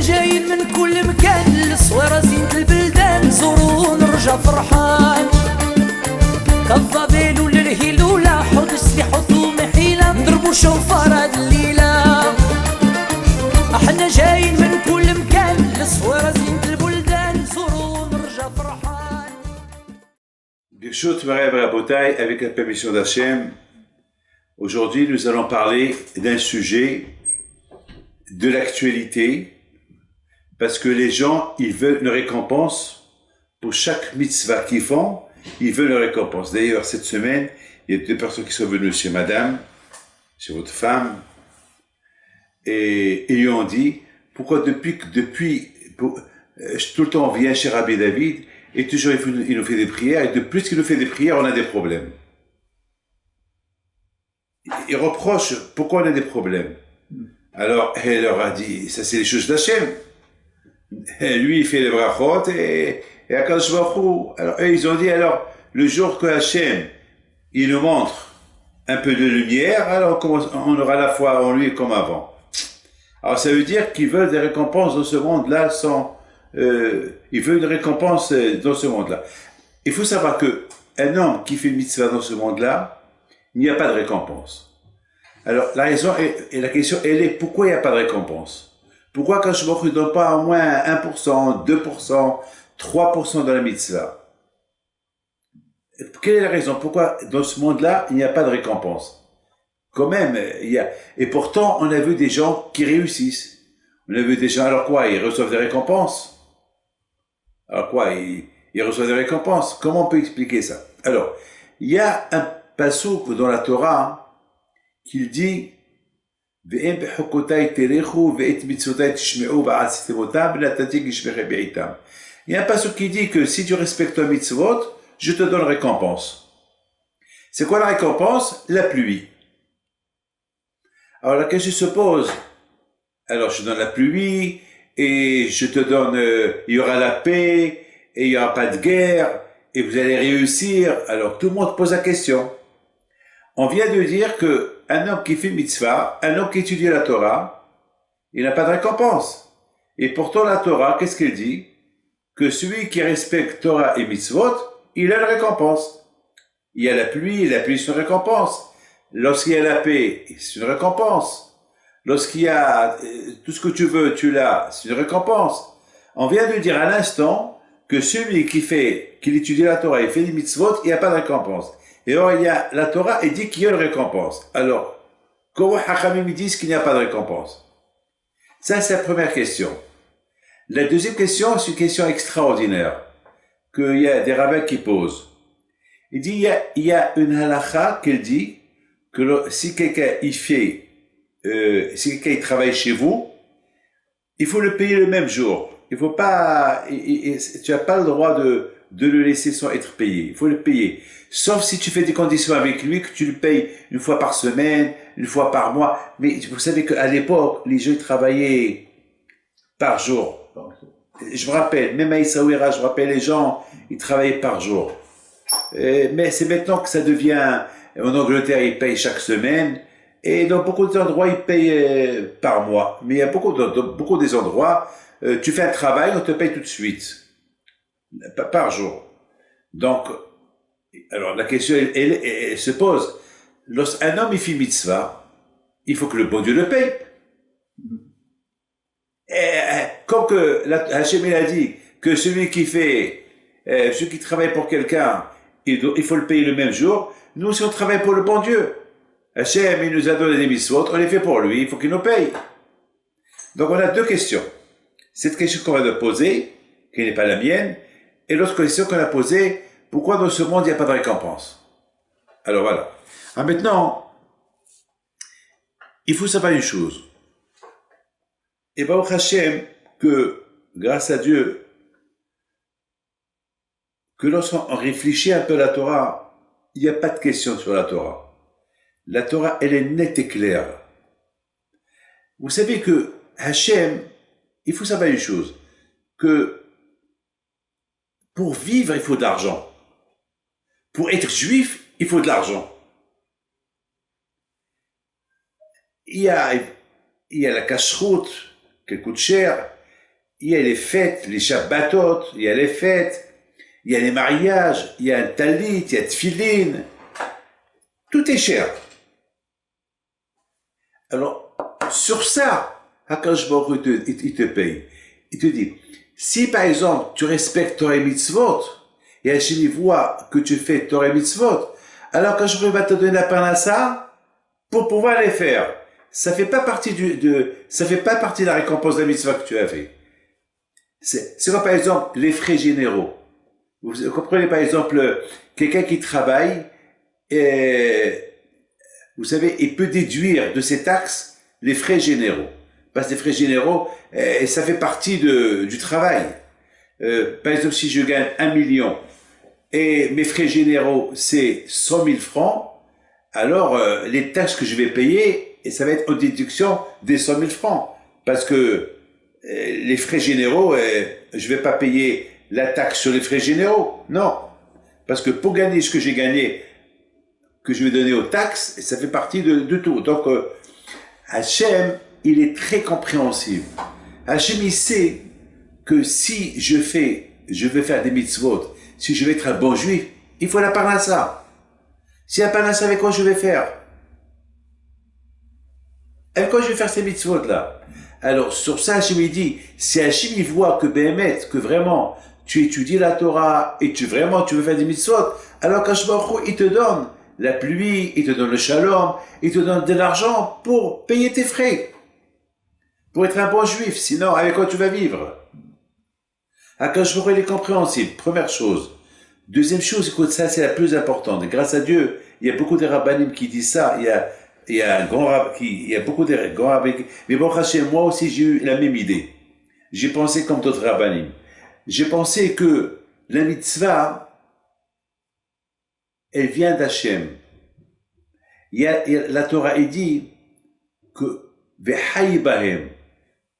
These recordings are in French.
جايين من كل مكان للصويرة زينة البلدان نزورو ونرجع فرحان كالضبيل وللهيل ولا حوض السلاح وطوم حيلة نضربو شوفار هاد الليلة احنا جايين من كل مكان للصويرة زينة البلدان نزورو ونرجع فرحان. Birshot Marev Rabotai, avec la permission d'Hachem, aujourd'hui nous allons parler d'un sujet de l'actualité, parce que les gens, ils veulent une récompense pour chaque mitzvah qu'ils font, ils veulent une récompense. D'ailleurs, cette semaine, il y a deux personnes qui sont venues chez madame, chez votre femme, et ils lui ont dit, pourquoi tout le temps on vient chez Rabbi David, et toujours il nous fait des prières, et de plus qu'il nous fait des prières, on a des problèmes. Ils reprochent pourquoi on a des problèmes. Alors, elle leur a dit, ça c'est les choses d'Hachem. Lui, il fait les brachot et Akadosh Baruch Hu. Alors, eux, ils ont dit, alors, le jour que Hachem, il nous montre un peu de lumière, alors on aura la foi en lui comme avant. Alors, ça veut dire qu'ils veulent des récompenses dans ce monde-là ils veulent une récompense dans ce monde-là. Il faut savoir que un homme qui fait une mitzvah dans ce monde-là, il n'y a pas de récompense. Alors, la raison et la question, elle est pourquoi il n'y a pas de récompense? Pourquoi quand je ne donne pas au moins 1%, 2%, 3% dans la mitzvah? Quelle est la raison? Pourquoi dans ce monde-là, il n'y a pas de récompense? Quand même, et pourtant, on a vu des gens qui réussissent. On a vu des gens, alors quoi? Ils reçoivent des récompenses. Alors quoi? Ils reçoivent des récompenses. Comment on peut expliquer ça? Alors, il y a un passouk dans la Torah qu'il dit il y a un passage qui dit que si tu respectes ton mitzvot, je te donne récompense. C'est quoi la récompense? La pluie. Alors la question se pose, alors je te donne la pluie et je te donne, il y aura la paix et il n'y aura pas de guerre et vous allez réussir. Alors tout le monde pose la question. On vient de dire que un homme qui fait mitzvah, un homme qui étudie la Torah, il n'a pas de récompense. Et pourtant la Torah, qu'est-ce qu'elle dit? Que celui qui respecte Torah et mitzvot, il a une récompense. Il y a la pluie c'est une récompense. Lorsqu'il y a la paix, c'est une récompense. Lorsqu'il y a tout ce que tu veux, tu l'as, c'est une récompense. On vient de dire à l'instant que celui qui étudie la Torah et fait les mitzvot, il n'y a pas de récompense. Et alors, il y a la Torah et dit qu'il y a une récompense. Alors, comment Hachamim disent qu'il n'y a pas de récompense? Ça, c'est la première question. La deuxième question, c'est une question extraordinaire qu'il y a des rabbins qui posent. Il dit, il y a une halakha qui dit que si quelqu'un il travaille chez vous, il faut le payer le même jour. Il faut pas, tu n'as pas le droit de le laisser sans être payé. Il faut le payer. Sauf si tu fais des conditions avec lui, que tu le payes une fois par semaine, une fois par mois. Mais vous savez qu'à l'époque, les gens travaillaient par jour. Je me rappelle, même à Essaouira, je me rappelle les gens, ils travaillaient par jour. Mais c'est maintenant que ça devient, en Angleterre, ils payent chaque semaine. Et dans beaucoup d'endroits, ils payent par mois. Mais il y a beaucoup des endroits, tu fais un travail, on te paye tout de suite. Par jour. Donc, alors la question, elle se pose. Lorsqu'un homme il fait mitzvah, il faut que le bon Dieu le paye. Comme que Hachem il a dit que celui qui travaille pour quelqu'un, il faut le payer le même jour. Nous, si on travaille pour le bon Dieu, Hachem il nous a donné des mitzvot, on les fait pour lui, il faut qu'il nous paye. Donc on a deux questions. Cette question qu'on va te poser, qui n'est pas la mienne, et l'autre question qu'on a posée, pourquoi dans ce monde il n'y a pas de récompense? Alors voilà. Alors maintenant, il faut savoir une chose. Et Baruch Hashem, que grâce à Dieu, que lorsqu'on réfléchit un peu à la Torah, il n'y a pas de question sur la Torah. La Torah, elle est nette et claire. Vous savez que Hashem, il faut savoir une chose, que pour vivre, il faut de l'argent. Pour être juif, il faut de l'argent. Il y a la cacheroute, qui coûte cher, il y a les fêtes, les Shabbatot, il y a les fêtes, il y a les mariages, il y a un talit, il y a tefillin. Tout est cher. Alors, sur ça, Akadosh Baruch Hu il te paye. Il te dit, si par exemple, tu respectes Torah et Mitzvot, et Hachem voit que tu fais Torah et Mitzvot, alors Akadosh Baruch Hu va te donner la parnassa pour pouvoir les faire. Ça fait pas partie ça fait pas partie de la récompense de la mitzvah que tu as fait. C'est comme par exemple les frais généraux. Vous comprenez par exemple quelqu'un qui travaille, et, vous savez, il peut déduire de ses taxes les frais généraux. Parce que les frais généraux, ça fait partie du travail. Par exemple, si je gagne 1 million et mes frais généraux c'est 100 000 francs, alors les taxes que je vais payer, et ça va être en déduction des 100 000 francs. Parce que les frais généraux, je vais pas payer la taxe sur les frais généraux. Non. Parce que pour gagner ce que j'ai gagné, que je vais donner aux taxes, ça fait partie de tout. Donc, Hachem, il est très compréhensible. Hachem, il sait que si je veux faire des mitzvot, si je veux être un bon juif, il faut la parnassa. Si la parnassa, avec quoi je vais faire? Avec quoi je vais faire ces mitzvot-là? Alors, sur ça, Hachem, il dit, si Hachem, il voit que Béhémet, que vraiment, tu étudies la Torah, et tu veux faire des mitzvot, alors qu'Hachem, il te donne la pluie, il te donne le shalom, il te donne de l'argent pour payer tes frais. Pour être un bon juif, sinon, avec quoi tu vas vivre? Akadosh Baruch Hu, il est compréhensible, première chose. Deuxième chose, écoute, ça, c'est la plus importante. Et grâce à Dieu, il y a beaucoup de rabbanim qui disent ça, il y a beaucoup de grands rabbins, mais bon, moi aussi, j'ai eu la même idée. J'ai pensé comme d'autres rabbanim. J'ai pensé que la mitzvah, elle vient d'Hachem. La Torah, elle dit que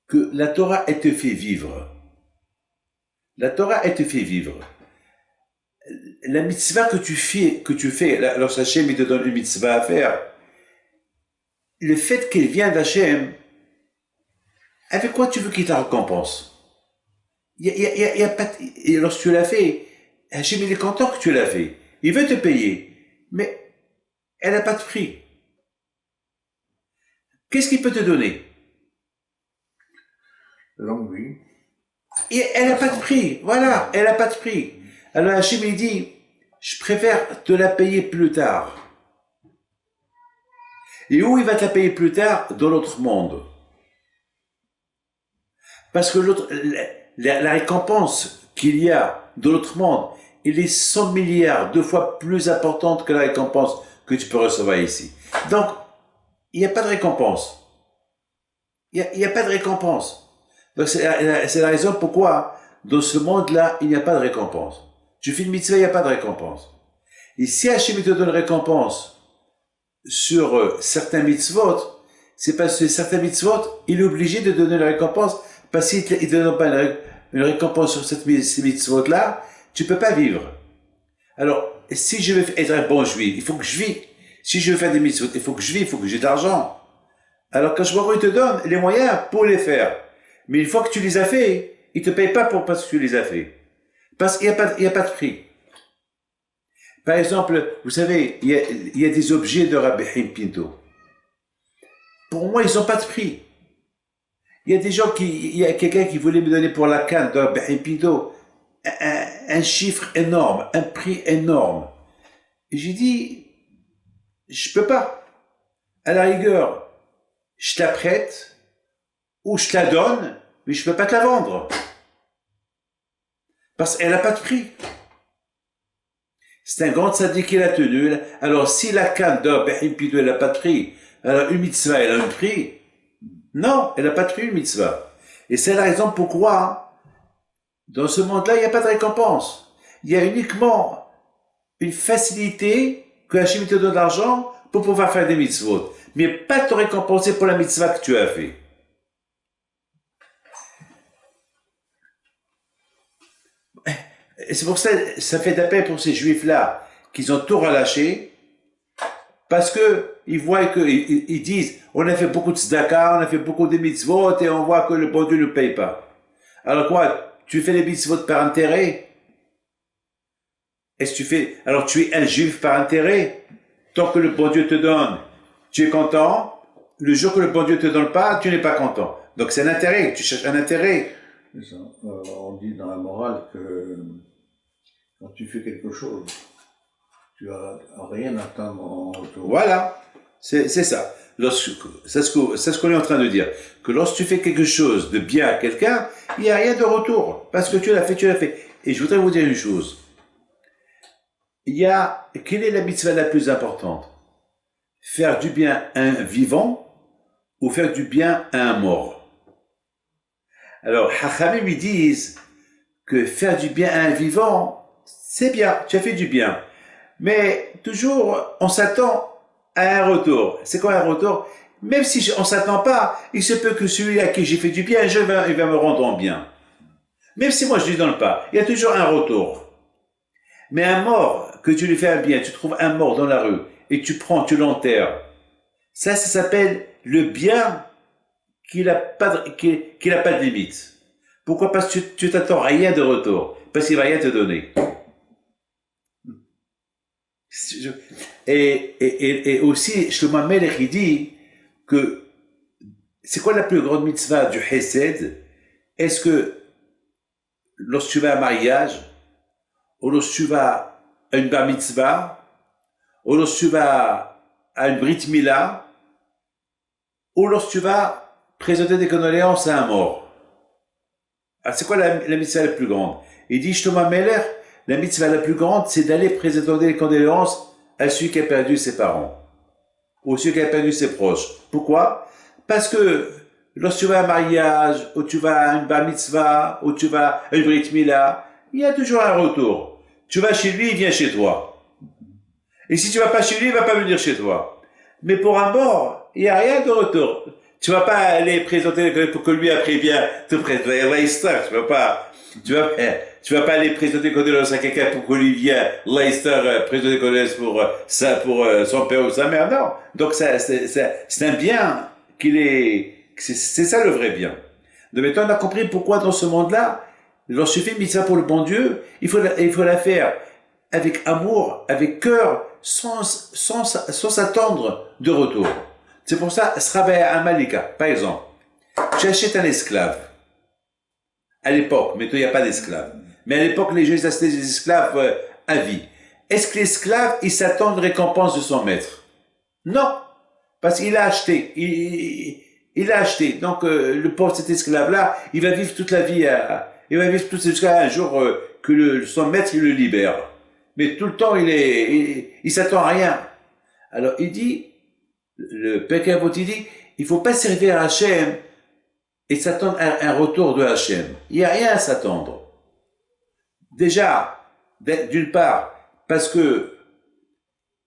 que la Torah, elle te fait vivre. La Torah, elle te fait vivre. La mitzvah que tu fais, lorsque Hachem, il te donne une mitzvah à faire, le fait qu'elle vient d'Hachem, avec quoi tu veux qu'il te récompense? Y a pas, et lorsque tu l'as fait, Hachem, il est content que tu l'as fait. Il veut te payer, mais elle n'a pas de prix. Qu'est-ce qu'il peut te donner? Longue vie. Et elle n'a pas de prix. Voilà, elle n'a pas de prix. Alors Hachem, il dit, je préfère te la payer plus tard. Et où il va te la payer plus tard? Dans l'autre monde. Parce que la récompense qu'il y a dans l'autre monde, il est 100 milliards, 2 fois plus importante que la récompense que tu peux recevoir ici. Donc, il n'y a pas de récompense. Il n'y a pas de récompense. Donc, c'est la raison pourquoi, dans ce monde-là, il n'y a pas de récompense. Tu fais une mitzvah, il n'y a pas de récompense. Et si Hachem te donne récompense sur certains mitzvot, c'est parce que certains mitzvot, il est obligé de donner la récompense, parce qu'il ne te donne pas une récompense sur ces mitzvot-là, tu peux pas vivre. Alors, si je veux être un bon juif, il faut que je vis. Si je veux faire des mitzvot, il faut que je vis, il faut que j'ai de l'argent. Alors, quand il te donne les moyens pour les faire. Mais une fois que tu les as fait, il te paye pas parce que tu les as fait. Parce qu'il n'y a pas de prix. Par exemple, vous savez, il y a des objets de Rabbi Haim Pinto. Pour moi, ils n'ont pas de prix. Il y a quelqu'un qui voulait me donner pour la canne de Rabbi Haim Pinto un chiffre énorme, un prix énorme. Et j'ai dit, je peux pas. À la rigueur, je te la prête, ou je te la donne, mais je peux pas te la vendre. Parce qu'elle n'a pas de prix. C'est un grand tzaddik qui l'a tenu. Alors, si la canne de Rabbi Pinto, elle n'a pas de prix, alors une mitzvah, elle a un prix. Non, elle n'a pas de prix, une mitzvah. Et c'est la raison pourquoi, dans ce monde-là, il n'y a pas de récompense. Il y a uniquement une facilité que Hachem te donne de l'argent pour pouvoir faire des mitzvot. Mais pas te récompenser pour la mitzvah que tu as fait. Et c'est pour ça, ça fait d'appel pour ces juifs-là, qu'ils ont tout relâché, parce que ils voient ils disent, on a fait beaucoup de tzedaka, on a fait beaucoup de mitzvot, et on voit que le bon Dieu ne paye pas. Alors quoi? Tu fais les mitzvot par intérêt? Est-ce que tu fais, alors tu es un juif par intérêt? Tant que le bon Dieu te donne, tu es content. Le jour que le bon Dieu te donne pas, tu n'es pas content. Donc c'est un intérêt, tu cherches un intérêt. C'est ça. On dit dans la morale que quand tu fais quelque chose, tu n'as rien à attendre en retour. Voilà, c'est ça. C'est ce qu'on est en train de dire. Que lorsque tu fais quelque chose de bien à quelqu'un, il n'y a rien de retour. Parce que tu l'as fait, tu l'as fait. Et je voudrais vous dire une chose. Quelle est la mitzvah la plus importante? Faire du bien à un vivant ou faire du bien à un mort? Alors, Hachamim, ils disent que faire du bien à un vivant, c'est bien, tu as fait du bien. Mais toujours, on s'attend à un retour. C'est quoi un retour? Même si on s'attend pas, il se peut que celui à qui j'ai fait du bien, il va me rendre en bien. Même si moi je lui donne pas, il y a toujours un retour. Mais un mort, que tu lui fais un bien, tu trouves un mort dans la rue, et tu l'enterres. Ça s'appelle le bien qu'il n'a pas de limite. Pourquoi? Parce que tu t'attends rien de retour. Parce qu'il va rien te donner. Et aussi, Shlomo HaMelech, il dit que c'est quoi la plus grande mitzvah du Hesed? Est-ce que lorsque tu vas à un mariage, ou lorsque tu vas à une bar mitzvah, ou lorsque tu vas à une brit mila, ou lorsque tu vas présenter des condoléances à un mort? Alors c'est quoi la mitzvah la plus grande? Il dit Shlomo HaMelech, la mitzvah la plus grande, c'est d'aller présenter des condoléances à celui qui a perdu ses parents, ou celui qui a perdu ses proches. Pourquoi? Parce que lorsque tu vas à un mariage, ou tu vas à une bar mitzvah, ou tu vas à une brit mila, il y a toujours un retour. Tu vas chez lui, il vient chez toi. Et si tu vas pas chez lui, il va pas venir chez toi. Mais pour un mort, il y a rien de retour. Tu vas pas aller présenter pour que lui après vienne te présenter l'histoire. Tu vas pas aller présenter condoléances à quelqu'un pour que lui vienne l'histoire présenter condoléances pour son père ou sa mère. Non. Donc c'est un bien c'est ça le vrai bien. Donc maintenant on a compris pourquoi dans ce monde-là, lorsque tu fais une mitzvah pour le bon Dieu, il faut la faire avec amour, avec cœur, sans s'attendre de retour. C'est pour ça, Srabaya Amalika, par exemple, tu achètes un esclave. À l'époque, maintenant il n'y a pas d'esclave. Mais à l'époque, les Juifs achetaient des esclaves à vie. Est-ce que l'esclave, il s'attend de récompense de son maître? Non. Parce qu'il a acheté. Il a acheté. Donc, le pauvre, cet esclave-là, il va vivre toute la vie il va vivre jusqu'à un jour que son maître, il le libère. Mais tout le temps, il s'attend à rien. Alors, il dit, le Pirkei Avot, il dit, il faut pas servir à Hachem et s'attendre à un retour de Hachem. Il n'y a rien à s'attendre. Déjà, d'une part, parce que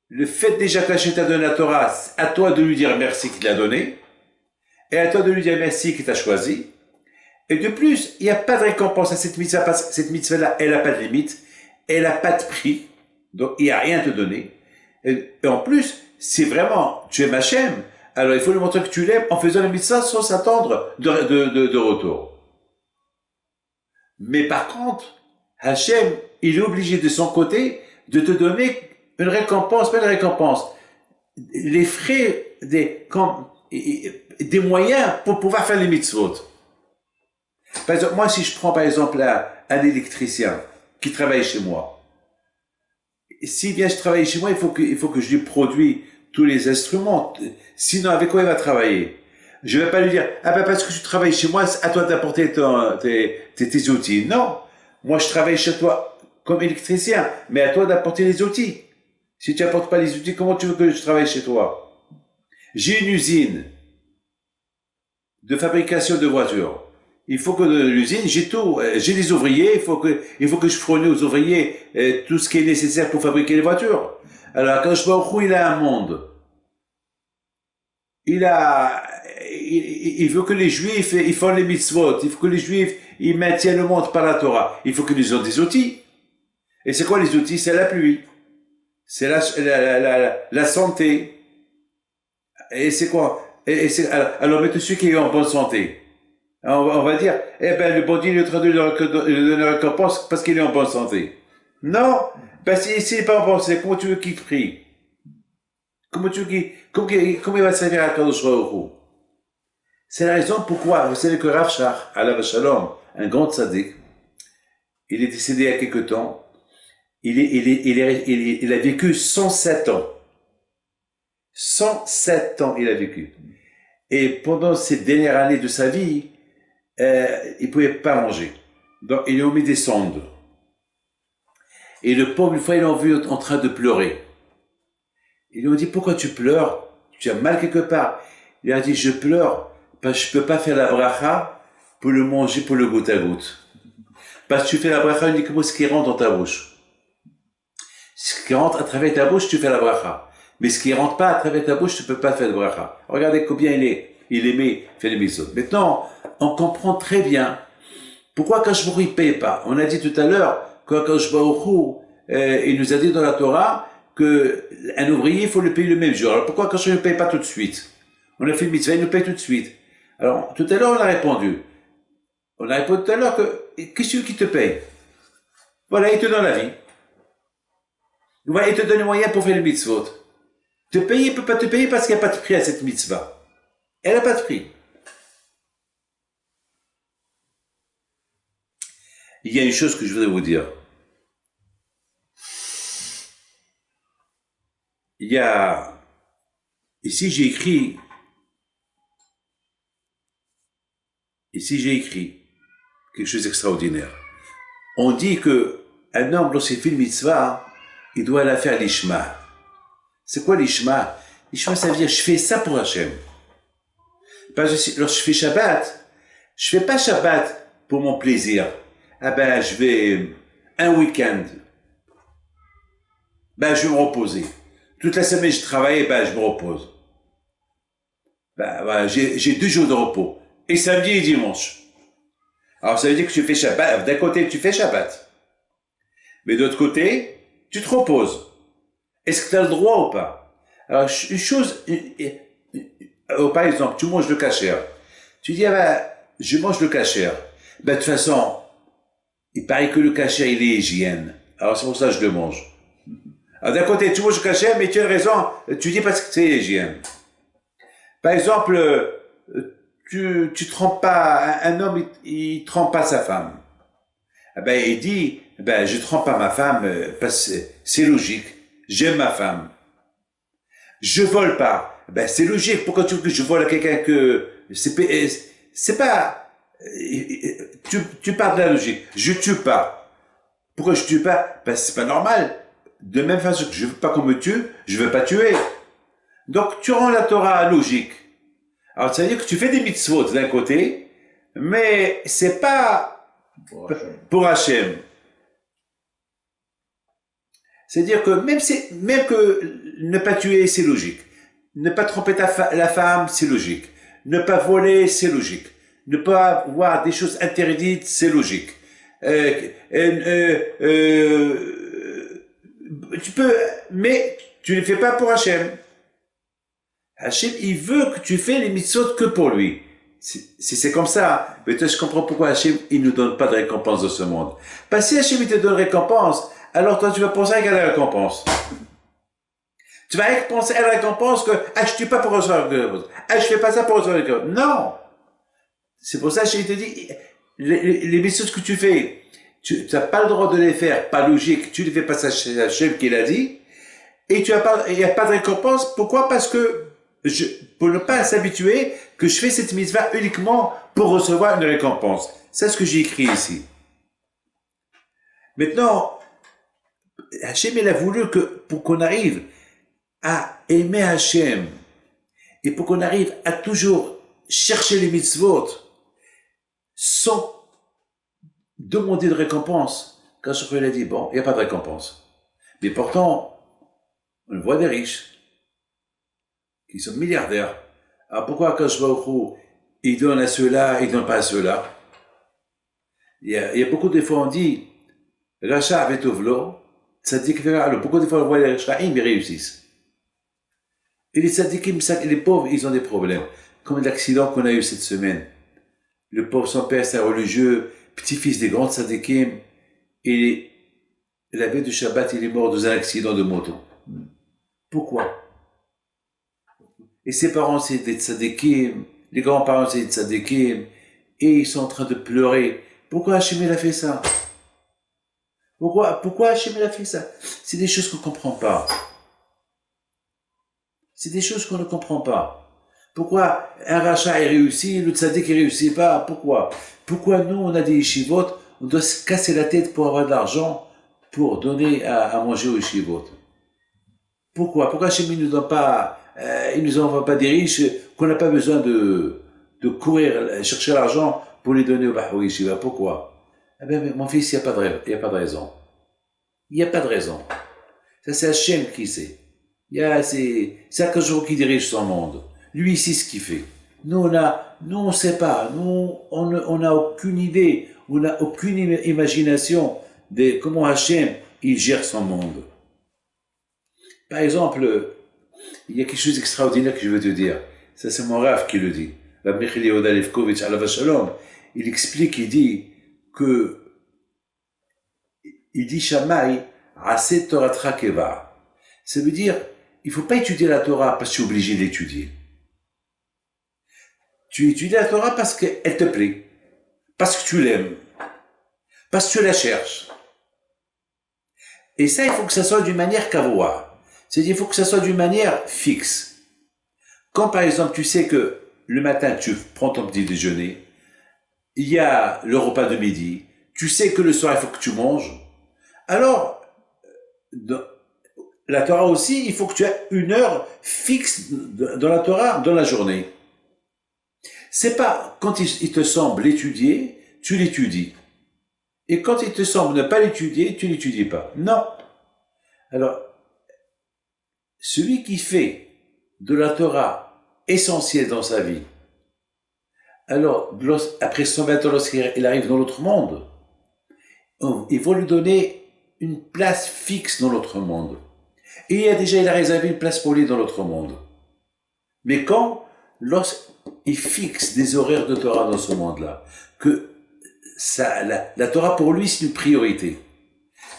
le fait déjà qu'Hachem t'a donné la Torah, c'est à toi de lui dire merci qu'il t'a donné, et à toi de lui dire merci qu'il t'a choisi. Et de plus, il n'y a pas de récompense à cette mitzvah, parce que cette mitzvah-là, elle n'a pas de limite, elle n'a pas de prix, donc il n'y a rien à te donner. Et en plus, si vraiment tu aimes Hachem, alors il faut lui montrer que tu l'aimes en faisant la mitzvah sans s'attendre de retour. Mais par contre, Hachem, il est obligé de son côté de te donner une récompense, pas une récompense, les frais, des moyens pour pouvoir faire les mitzvot. Par exemple, moi, si je prends par exemple un électricien qui travaille chez moi, s'il vient travailler chez moi, il faut que je lui produise tous les instruments. Sinon, avec quoi il va travailler? Je vais pas lui dire, ah ben parce que tu travailles chez moi, c'est à toi d'apporter tes outils. Non. Moi, je travaille chez toi comme électricien, mais à toi d'apporter les outils. Si tu apportes pas les outils, comment tu veux que je travaille chez toi? J'ai une usine de fabrication de voitures. Il faut que l'usine, j'ai des ouvriers, il faut que je fournisse aux ouvriers tout ce qui est nécessaire pour fabriquer les voitures. Alors, Akadosh Baruch Hu, il a un monde. Il veut que les Juifs, ils font les mitzvot. Il faut que les Juifs, ils maintiennent le monde par la Torah. Il faut qu'ils aient des outils. Et c'est quoi les outils? C'est la pluie. C'est la santé. Et c'est quoi? Alors, mais tout celui qui est en bonne santé. On va dire, eh ben, le bon Dieu est en train de lui donner récompense parce qu'il est en bonne santé. Non, parce que s'il n'est pas en bonne santé, comment tu veux qu'il prie? Comment il va servir à Kadosh Baruch Hu? C'est la raison pourquoi, vous savez que Rav Shach, alav shalom, un grand tzaddik, il est décédé il y a quelque temps, il a vécu 107 ans. 107 ans il a vécu. Et pendant ces dernières années de sa vie, il pouvait pas manger. Donc, ils lui ont mis des sondes. Et le pauvre, une fois, ils l'ont vu en train de pleurer. Ils lui ont dit, pourquoi tu pleures? Tu as mal quelque part. Il a dit, je pleure parce que je peux pas faire la bracha pour le manger, pour le goutte à goutte. Parce que tu fais la bracha uniquement ce qui rentre dans ta bouche. Ce qui rentre à travers ta bouche, tu fais la bracha. Mais ce qui rentre pas à travers ta bouche, tu peux pas faire de bracha. Regardez combien il aimait faire les mitzvot. Maintenant, on comprend très bien pourquoi Akadosh Baruch Hu ne paye pas. On a dit tout à l'heure qu'Akadosh Baruch Hu, il nous a dit dans la Torah qu'un ouvrier, il faut le payer le même jour. Alors pourquoi Akadosh Baruch Hu ne paye pas tout de suite? On a fait le mitzvah, il nous paye tout de suite. Alors, tout à l'heure, on a répondu. On a répondu tout à l'heure qu'est-ce qui te paye? Voilà, il te donne la vie. Voilà, il te donne les moyens pour faire le mitzvot. Te payer, il peut pas te payer parce qu'il n'y a pas de prix à cette mitzvah. Elle n'a pas de prix. Il y a une chose que je voudrais vous dire. Ici j'ai écrit quelque chose d'extraordinaire. On dit que un homme, lorsqu'il fait une mitzvah, il doit la faire l'ishma. C'est quoi l'ishma? L'ishma, ça veut dire je fais ça pour Hachem. Parce que lorsque je fais Shabbat, je fais pas Shabbat pour mon plaisir. Ah ben, je vais un week-end. Ben, je vais me reposer. Toute la semaine, je travaille, ben, je me repose. Ben, voilà, j'ai 2 jours de repos. Et samedi et dimanche. Alors, ça veut dire que tu fais Shabbat. D'un côté, tu fais Shabbat. Mais de l'autre côté, tu te reposes. Est-ce que tu as le droit ou pas? Alors, une chose, par exemple, tu manges le kasher. Tu dis, ah ben, je mange le kasher. Ben, de toute façon, il paraît que le kasher, il est hygiène. Alors, c'est pour ça que je le mange. Alors, d'un côté, tu manges le kasher, mais tu as raison, tu dis parce que c'est hygiène. Par exemple, tu trompes pas, un homme, il trompe pas sa femme. Ah ben, il dit, ben, je trompe pas ma femme, parce que c'est logique. J'aime ma femme. Je vole pas. Ben, c'est logique. Pourquoi tu veux que je vole à quelqu'un que, c'est pas, tu parles de la logique. Je tue pas. Pourquoi je tue pas? Ben, c'est pas normal. De même façon que je veux pas qu'on me tue, je veux pas tuer. Donc, tu rends la Torah logique. Alors, ça veut dire que tu fais des mitzvot d'un côté, mais c'est pas pour Hachem. C'est-à-dire que même que ne pas tuer, c'est logique. Ne pas tromper la femme, c'est logique. Ne pas voler, c'est logique. Ne pas voir des choses interdites, c'est logique. Tu peux, mais tu ne les fais pas pour Hachem. Hachem, il veut que tu fais les mitzvot que pour lui. C'est comme ça. Mais je comprends pourquoi Hachem, il ne nous donne pas de récompense dans ce monde. Parce que si Hachem, il te donne récompense, alors toi, tu vas penser à la récompense. Tu vas penser à la récompense que, ah, je tue pas pour recevoir la récompense. Ah, je fais pas ça pour recevoir la récompense. Non! C'est pour ça que je te dis, les mitzvot que tu fais, tu n'as pas le droit de les faire, pas logique, tu ne les fais pas, c'est Hachem qui l'a dit, et il n'y a pas de récompense. Pourquoi? Parce que, pour ne pas s'habituer, que je fais cette mitzvah uniquement pour recevoir une récompense. C'est ce que j'ai écrit ici. Maintenant, Hachem, il a voulu que, pour qu'on arrive à aimer Hachem, et pour qu'on arrive à toujours chercher les mitzvot, sans demander de récompense, quand il a dit, bon, il n'y a pas de récompense. Mais pourtant, on voit des riches, qui sont milliardaires. Alors pourquoi Akadosh Baruch Hu, il donne à ceux-là, il donne pas à ceux-là? Il y a beaucoup de fois on dit, Racha avec Tovlo, Tzadik Vera, beaucoup de fois on voit les Rachaim, ils réussissent. Et les Tzadikim, les pauvres, ils ont des problèmes. Comme l'accident qu'on a eu cette semaine. Le pauvre son père, c'est un religieux, petit-fils des grands tzadikim, et la veille de Shabbat, il est mort dans un accident de moto. Pourquoi? Et ses parents, c'est des tzadikim, les grands-parents, c'est des tzadikim, et ils sont en train de pleurer. Pourquoi Hachem il a fait ça? Pourquoi Hachem il a fait ça? C'est des choses qu'on ne comprend pas. C'est des choses qu'on ne comprend pas. Pourquoi un rachat est réussi, le tzaddik ne réussit pas? Pourquoi? Pourquoi nous, on a des yeshivot, on doit se casser la tête pour avoir de l'argent pour donner à manger aux yeshivot? Pourquoi Hachem il nous donne pas, il nous envoie pas des riches qu'on n'a pas besoin de courir chercher l'argent pour les donner au yeshiva? Pourquoi? Eh bien, mon fils, il n'y a pas de raison. Il n'y a pas de raison. Ça, c'est Hachem qui sait. C'est Akadosh qui dirige son monde. Lui, il sait ce qu'il fait. Nous, on ne sait pas. Nous, on n'a aucune idée. On n'a aucune imagination de comment Hachem, il gère son monde. Par exemple, il y a quelque chose d'extraordinaire que je veux te dire. Ça, c'est mon Rav qui le dit. Rav Michel Yehuda Lefkovitch, alav shalom. Il explique, il dit Shammai, Aseh Toratra Keva. Ça veut dire, il ne faut pas étudier la Torah parce que tu es obligé d'étudier. Tu étudies la Torah parce qu'elle te plaît, parce que tu l'aimes, parce que tu la cherches. Et ça, il faut que ça soit d'une manière kavua. C'est-à-dire, il faut que ça soit d'une manière fixe. Quand, par exemple, tu sais que le matin, tu prends ton petit déjeuner, il y a le repas de midi, tu sais que le soir, il faut que tu manges, alors, la Torah aussi, il faut que tu aies une heure fixe dans la Torah, dans la journée. C'est pas, quand il te semble l'étudier, tu l'étudies. Et quand il te semble ne pas l'étudier, tu l'étudies pas. Non. Alors, celui qui fait de la Torah essentielle dans sa vie, alors, après 120 ans, lorsqu'il arrive dans l'autre monde, il faut lui donner une place fixe dans l'autre monde. Et il a réservé une place pour lui dans l'autre monde. Mais lorsqu'il fixe des horaires de Torah dans ce monde-là, que la Torah pour lui c'est une priorité.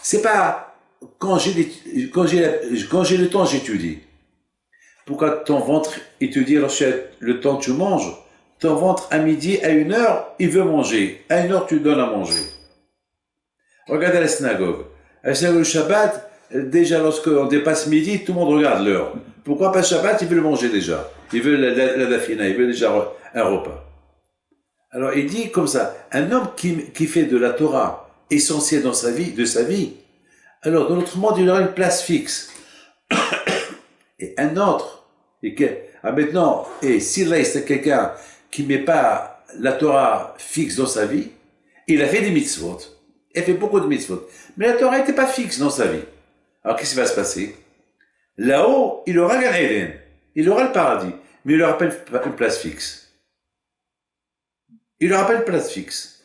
C'est pas quand j'ai le temps j'étudie. Pourquoi ton ventre étudie lorsque le temps tu manges? Ton ventre à midi, à 1h, il veut manger. À 1h, tu lui donnes à manger. Regarde à la synagogue. À la synagogue, le Shabbat, déjà lorsqu'on dépasse midi, tout le monde regarde l'heure. Pourquoi pas Shabbat? Il veut le manger déjà. Il veut la dafina, il veut déjà un repas. Alors il dit comme ça, un homme qui fait de la Torah essentielle dans sa vie, alors dans notre monde, il aura une place fixe. Et un autre, maintenant, et s'il reste quelqu'un qui ne met pas la Torah fixe dans sa vie, il a fait des mitzvot. Il a fait beaucoup de mitzvot. Mais la Torah n'était pas fixe dans sa vie. Alors qu'est-ce qui va se passer? Là-haut, il aura Gan Eden. Il aura le paradis. Mais il n'aura pas une place fixe. Il n'aura pas une place fixe.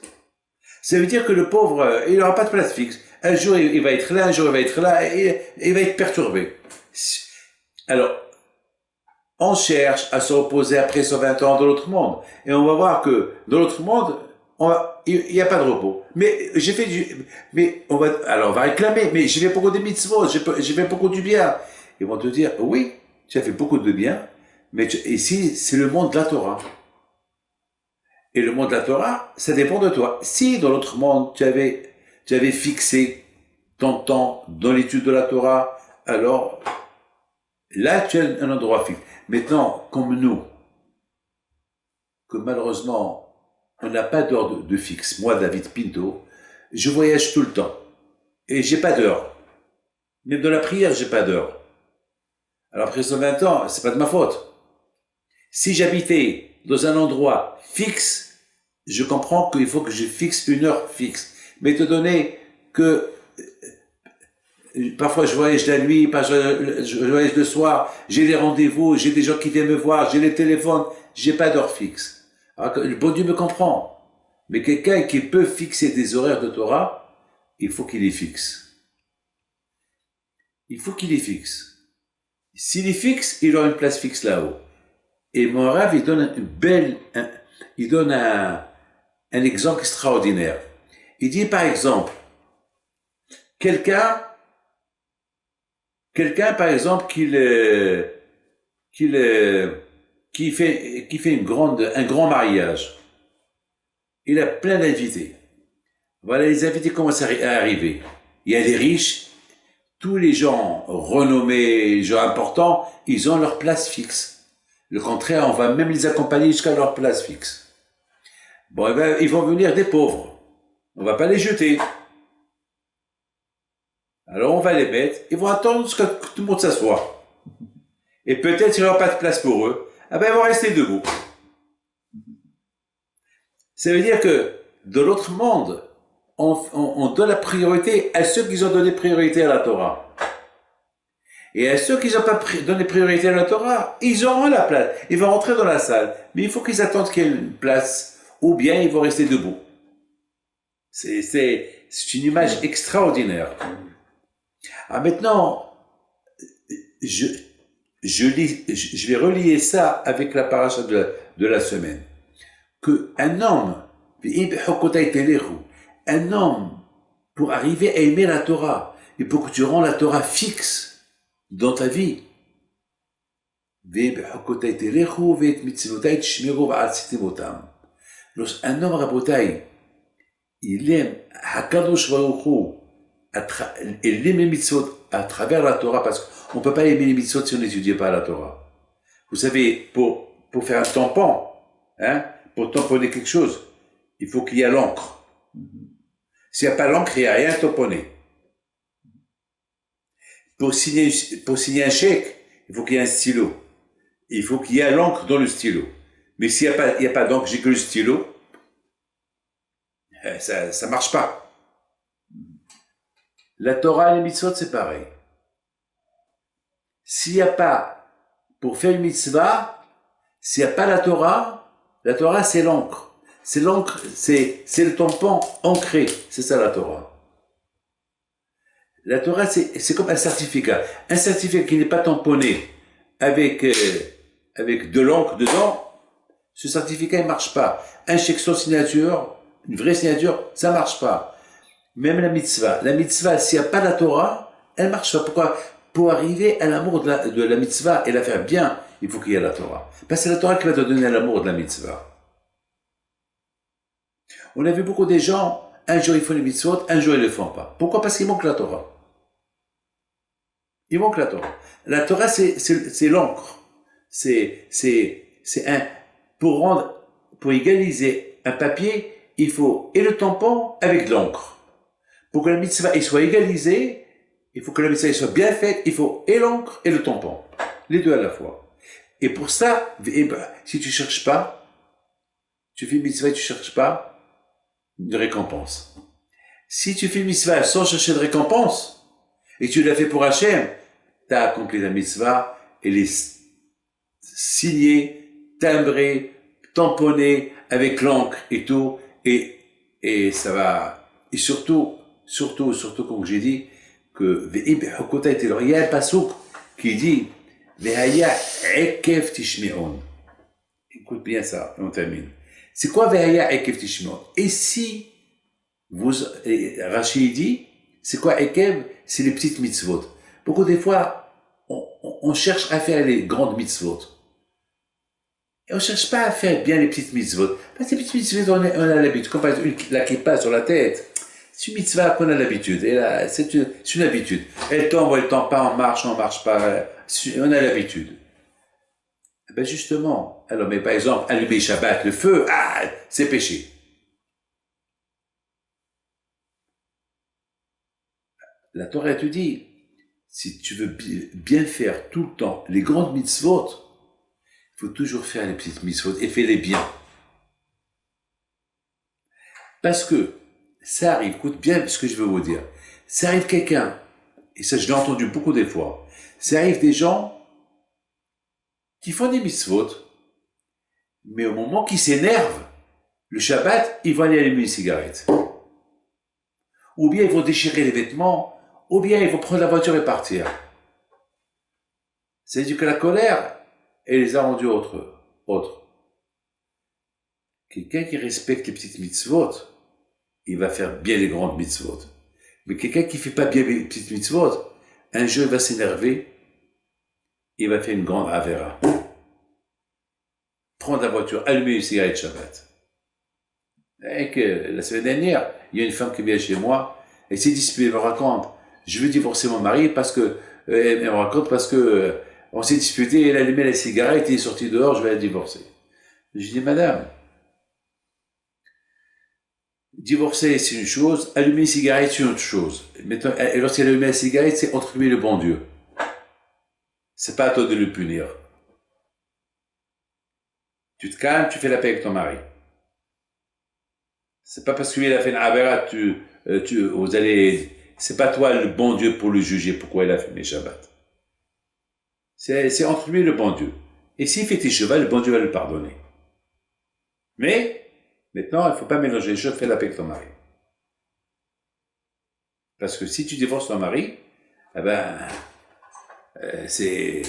Ça veut dire que le pauvre, il n'aura pas de place fixe. Un jour, il va être là, un jour, il va être là, et il va être perturbé. Alors, on cherche à se reposer après 120 ans dans l'autre monde. Et on va voir que dans l'autre monde, il n'y a pas de repos. Mais on va réclamer, mais j'ai fait beaucoup de mitzvot, j'ai fait beaucoup du bien. Ils vont te dire, oui, tu as fait beaucoup de bien, mais ici, c'est le monde de la Torah. Et le monde de la Torah, ça dépend de toi. Si dans l'autre monde, tu avais fixé ton temps dans l'étude de la Torah, alors là, tu as un endroit fixe. Maintenant, comme nous, que malheureusement, on n'a pas d'heure de fixe. Moi, David Pinto, je voyage tout le temps. Et j'ai pas d'heure. Même dans la prière, j'ai pas d'heure. Alors après 120 ans, c'est pas de ma faute. Si j'habitais dans un endroit fixe, je comprends qu'il faut que je fixe une heure fixe. Mais te donner que parfois je voyage la nuit, je voyage le soir, j'ai des rendez-vous, j'ai des gens qui viennent me voir, j'ai les téléphones, j'ai pas d'heure fixe. Alors, le bon Dieu me comprend. Mais quelqu'un qui peut fixer des horaires de Torah, il faut qu'il les fixe. Il faut qu'il les fixe. S'il est fixe, il aura une place fixe là-haut. Et mon Rav, il donne un exemple extraordinaire. Il dit par exemple, quelqu'un par exemple qui fait un grand mariage. Il a plein d'invités. Voilà, les invités commencent à arriver. Il y a les riches, tous les gens renommés, les gens importants, ils ont leur place fixe. Le contraire, on va même les accompagner jusqu'à leur place fixe. Bon, eh ben, ils vont venir des pauvres. On va pas les jeter. Alors on va les mettre, ils vont attendre jusqu'à ce que tout le monde s'assoie. Et peut-être s'il n'y aura pas de place pour eux, ah ben ils vont rester debout. Ça veut dire que de l'autre monde, on donne la priorité à ceux qui ont donné priorité à la Torah. Et à ceux qui n'ont pas donné priorité à la Torah, ils auront la place. Ils vont rentrer dans la salle. Mais il faut qu'ils attendent qu'il y ait une place, ou bien ils vont rester debout. C'est une image extraordinaire. Alors maintenant, je vais relier ça avec la paracha de la semaine. Que un homme, pour arriver à aimer la Torah, et pour que tu rends la Torah fixe dans ta vie, lorsqu'un homme, Rabotai, il aime Hakadosh Baruch Hu, il aime les mitzvot à travers la Torah, parce qu'on ne peut pas aimer les mitzvot si on n'étudie pas la Torah. Vous savez, pour faire un tampon, hein, pour tamponner quelque chose, il faut qu'il y ait l'encre. S'il n'y a pas l'encre, il n'y a rien à tamponner. Pour signer un chèque, il faut qu'il y ait un stylo. Il faut qu'il y ait l'encre dans le stylo. Mais s'il n'y a pas d'encre, j'ai que le stylo, ça ne marche pas. La Torah et les mitzvot, c'est pareil. S'il n'y a pas, pour faire une mitzvah, s'il n'y a pas la Torah c'est l'encre. C'est l'encre, c'est le tampon ancré. C'est ça la Torah. La Torah, c'est comme un certificat. Un certificat qui n'est pas tamponné avec de l'encre dedans, ce certificat ne marche pas. Un chèque sans signature, une vraie signature, ça ne marche pas. Même la mitzvah, s'il n'y a pas la Torah, elle ne marche pas. Pourquoi? Pour arriver à l'amour de la mitzvah et la faire bien, il faut qu'il y ait la Torah. Parce que c'est la Torah qui va te donner l'amour de la mitzvah. On a vu beaucoup de gens, un jour ils font les mitzvot, un jour ils ne le font pas. Pourquoi? Parce qu'il manque la Torah. Il manque la Torah. La Torah, c'est l'encre. Pour égaliser un papier, il faut et le tampon avec de l'encre. Pour que la mitzvah soit égalisée, il faut que la mitzvah soit bien faite, il faut et l'encre et le tampon. Les deux à la fois. Et pour ça, si tu cherches pas, tu fais une mitzvah et tu cherches pas de récompense. Si tu fais une mitzvah sans chercher de récompense, et tu l'as fait pour Hachem, tu as accompli la mitzvah, elle est signée, timbrée, tamponnée avec l'encre et tout, et ça va, et surtout, comme j'ai dit, que il y a un pasouk qui dit Vehaya ekev tishmeon. Écoute bien ça, on termine. C'est quoi Vehaya ekev tishmeon? Et si Rachid dit, c'est quoi ekev? C'est les petites mitzvot. Beaucoup des fois, on cherche à faire les grandes mitzvot. Et on ne cherche pas à faire bien les petites mitzvot. Parce que les petites mitzvot, on a l'habitude. Comme par exemple, la kippa sur la tête. C'est une mitzvah qu'on a l'habitude. Et là, c'est une habitude. Elle tombe, elle tombe pas, on marche pas. On a l'habitude. Ben justement, alors, mais par exemple, allumer Shabbat, le feu, c'est péché. La Torah te dit, si tu veux bien faire tout le temps les grandes mitzvot, il faut toujours faire les petites mitzvot et fais-les bien. Parce que ça arrive, écoute bien ce que je veux vous dire, ça arrive quelqu'un, et ça je l'ai entendu beaucoup des fois, ça arrive des gens qui font des mitzvot, mais au moment qu'ils s'énervent, le Shabbat, ils vont aller allumer une cigarette. Ou bien ils vont déchirer les vêtements, ou bien ils vont prendre la voiture et partir. C'est-à-dire que la colère, elle les a rendus autres. Quelqu'un qui respecte les petites mitzvot, il va faire bien les grandes mitzvot. Mais quelqu'un qui fait pas bien les petites mitzvot, un jour il va s'énerver, il va faire une grande avera. Prendre la voiture, allumer une cigarette Shabbat. Et que la semaine dernière, il y a une femme qui vient chez moi, elle s'est disputée, elle me raconte, je veux divorcer mon mari parce que, elle me raconte parce que, on s'est disputé, elle a allumé la cigarette, il est sorti dehors, je vais la divorcer. Je dis, madame, divorcer c'est une chose, allumer une cigarette c'est une autre chose. Maintenant, lorsqu'elle allume la cigarette, c'est entre guillemets le bon Dieu. C'est pas à toi de le punir. Tu te calmes, tu fais la paix avec ton mari. C'est pas parce qu'il a fait une avera, vous allez, c'est pas toi le bon Dieu pour le juger pourquoi il a fumé Shabbat. C'est entre lui le bon Dieu. Et s'il fait tes chevals, le bon Dieu va le pardonner. Mais, maintenant, il ne faut pas mélanger les choses, fais la paix avec ton mari. Parce que si tu divorces ton mari, eh ben, c'est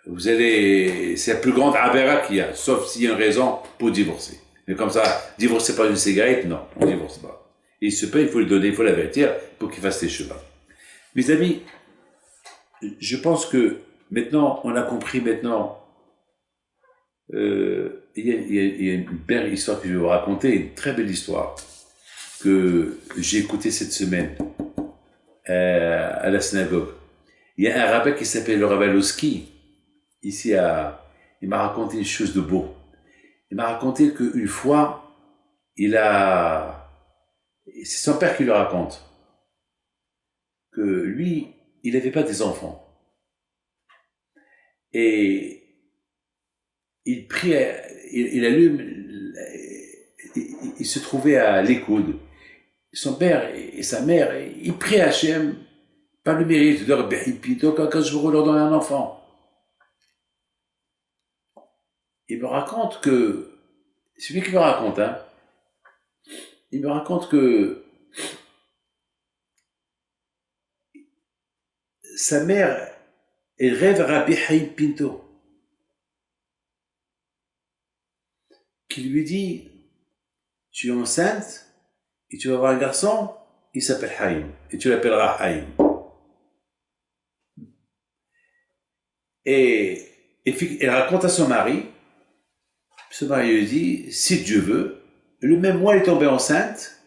la plus grande avera qu'il y a, sauf s'il y a une raison pour divorcer. Mais comme ça, divorcer par une cigarette, non, on ne divorce pas. Et il se peut, il faut le donner, il faut l'avertir pour qu'il fasse ses chevaux. Mes amis, je pense que maintenant, on a compris maintenant, il y a une belle histoire que je vais vous raconter, une très belle histoire que j'ai écoutée cette semaine à la synagogue. Il y a un rabbin qui s'appelle le rabbin Loski, ici il m'a raconté une chose de beau. Il m'a raconté qu'une fois, c'est son père qui le raconte, que lui, il n'avait pas des enfants. Et il priait, il allume, il se trouvait à l'écoute. Son père et sa mère, ils prient à Hachem par le mérite de leur béhipito quand je vous leur donne un enfant. Il me raconte que, c'est lui qui me raconte, hein, il me raconte que sa mère, elle rêve Rabbi Haïm Pinto, qui lui dit, tu es enceinte et tu vas avoir un garçon, il s'appelle Haïm, et tu l'appelleras Haïm. Et elle raconte à son mari lui dit, si Dieu veut, le même mois elle est tombée enceinte,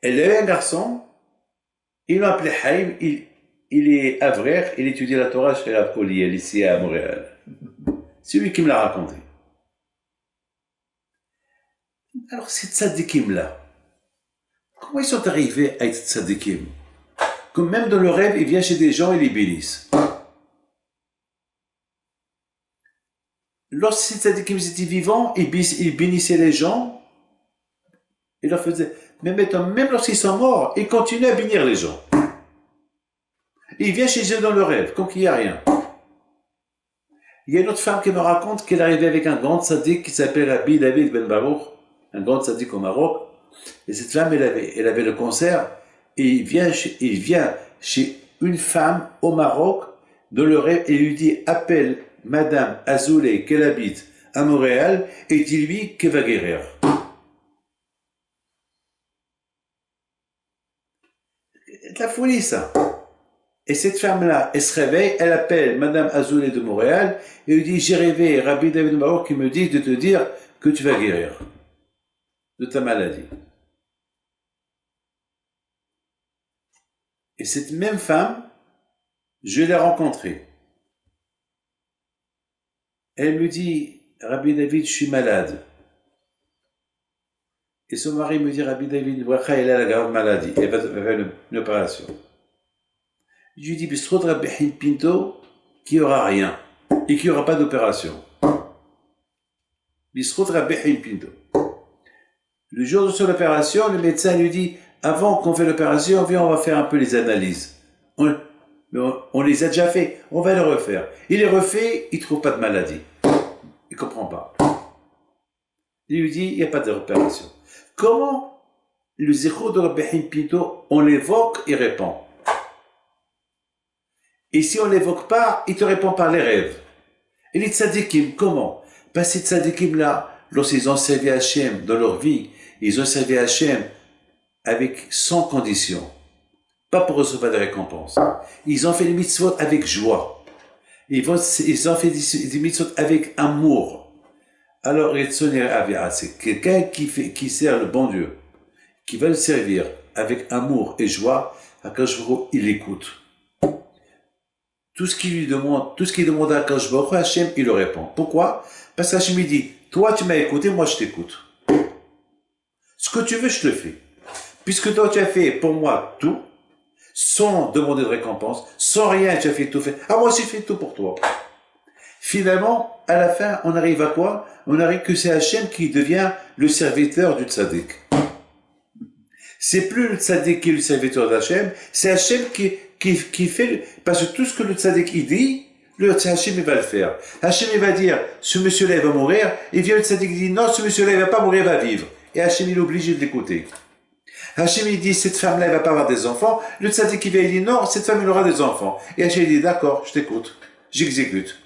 elle a eu un garçon, ils l'ont appelé Haïm, il est avraire, il étudie la Torah chez la Koliel, ici à Montréal. C'est lui qui me l'a raconté. Alors ces tzadikim-là, comment ils sont arrivés à être tzadikim? Comme même dans le rêve, ils viennent chez des gens et les bénissent. Lorsque ces tzadikim étaient vivants, ils bénissaient les gens, ils leur faisaient, mais maintenant, même lorsqu'ils sont morts, ils continuent à bénir les gens. Et ils viennent chez eux dans le rêve, comme qu'il n'y a rien. Il y a une autre femme qui me raconte qu'elle est arrivée avec un grand tzadik qui s'appelle Rabbi David Ben Baruch, un grand tzadik au Maroc. Et cette femme, elle avait le concert, et il vient chez une femme au Maroc, dans le rêve, et lui dit, appelle Madame Azoulay, qu'elle habite à Montréal, et dis-lui qu'elle va guérir. C'est de la folie, ça. Et cette femme-là, elle se réveille, elle appelle Madame Azoulay de Montréal, et lui dit, j'ai rêvé, Rabbi David Baruch qui me dit de te dire que tu vas guérir de ta maladie. Et cette même femme, je l'ai rencontrée. Elle me dit, Rabbi David, je suis malade. Et son mari me dit, Rabbi David, elle a la grave maladie, elle va faire une opération. Je lui dis, Bistro de Rabbi Haïm Pinto, qu'il n'y aura rien, et qu'il n'y aura pas d'opération. Bistro de Rabbi Haïm Pinto. Le jour de son opération, le médecin lui dit, avant qu'on fait l'opération, viens, on va faire un peu les analyses. On les a déjà fait, on va les refaire. Il les refait, il ne trouve pas de maladie. Il ne comprend pas. Il lui dit, il n'y a pas d'opération. Comment le zéro de Rabbi Haïm Pinto, on l'évoque, il répond. Et si on ne l'évoque pas, il te répond par les rêves. Et les tzadikim, comment? Ben ces tzadikim-là, lorsqu'ils ont servi Hachem dans leur vie, ils ont servi Hachem avec sans condition, pas pour recevoir des récompenses. Ils ont fait les mitzvot avec joie. Ils ont fait des mitzvot avec amour. Alors, c'est quelqu'un qui sert le bon Dieu, qui va le servir avec amour et joie, Akadosh Baruch Hu, il écoute. Tout ce qu'il demande à Akadosh Baruch Hu, Hachem, il le répond. Pourquoi? Parce qu'Hachem il dit, toi tu m'as écouté, moi je t'écoute. Ce que tu veux, je te le fais. Puisque toi tu as fait pour moi tout, sans demander de récompense, sans rien, tu as fait tout fait. Ah, moi aussi je fais tout pour toi. Finalement, à la fin, on arrive à quoi? On arrive que c'est Hachem qui devient le serviteur du tzaddik. C'est plus le tzaddik qui est le serviteur d'Hachem, c'est Hachem qui fait, parce que tout ce que le tzaddik il dit, le Hachem il va le faire. Hachem il va dire, ce monsieur-là il va mourir, et vient le tzaddik qui dit, non, ce monsieur-là il va pas mourir, il va vivre. Et Hachem il est obligé de l'écouter. Hachem il dit, cette femme-là elle va pas avoir des enfants, le tzaddik qui vient il dit, non, cette femme elle aura des enfants. Et Hachem il dit, d'accord, je t'écoute, j'exécute.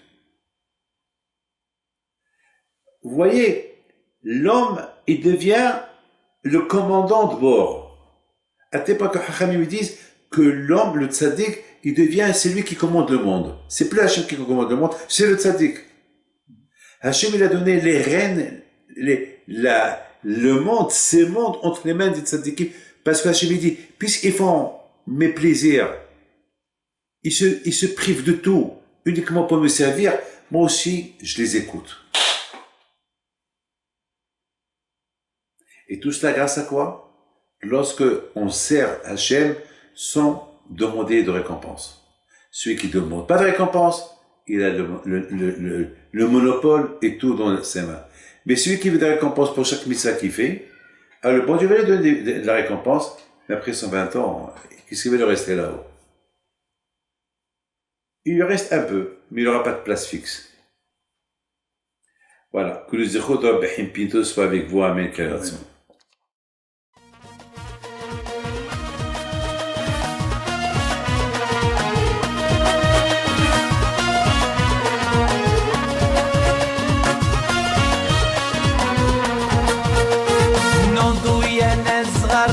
Vous voyez, l'homme, il devient le commandant de bord. À tel point que Hachamim disent que l'homme, le tzaddik, il devient celui qui commande le monde. C'est plus Hachem qui commande le monde, c'est le tzaddik. Hachem, il a donné les rênes, le monde, ces mondes entre les mains des tzaddikim. Parce que Hachem, il dit, puisqu'ils font mes plaisirs, ils se privent de tout, uniquement pour me servir, moi aussi, je les écoute. Et tout cela grâce à quoi? Lorsque on sert Hachem sans demander de récompense. Celui qui ne demande pas de récompense, il a le monopole et tout dans ses mains. Mais celui qui veut des récompenses pour chaque mitzvah qu'il fait, alors le bon Dieu va lui donner de la récompense, mais après 120 ans, qu'est-ce qu'il va lui rester là-haut? Il lui reste un peu, mais il n'aura pas de place fixe. Voilà. Que le Zechot Behim Pinto soit avec vous. Amen. نوضو يا ناس صغار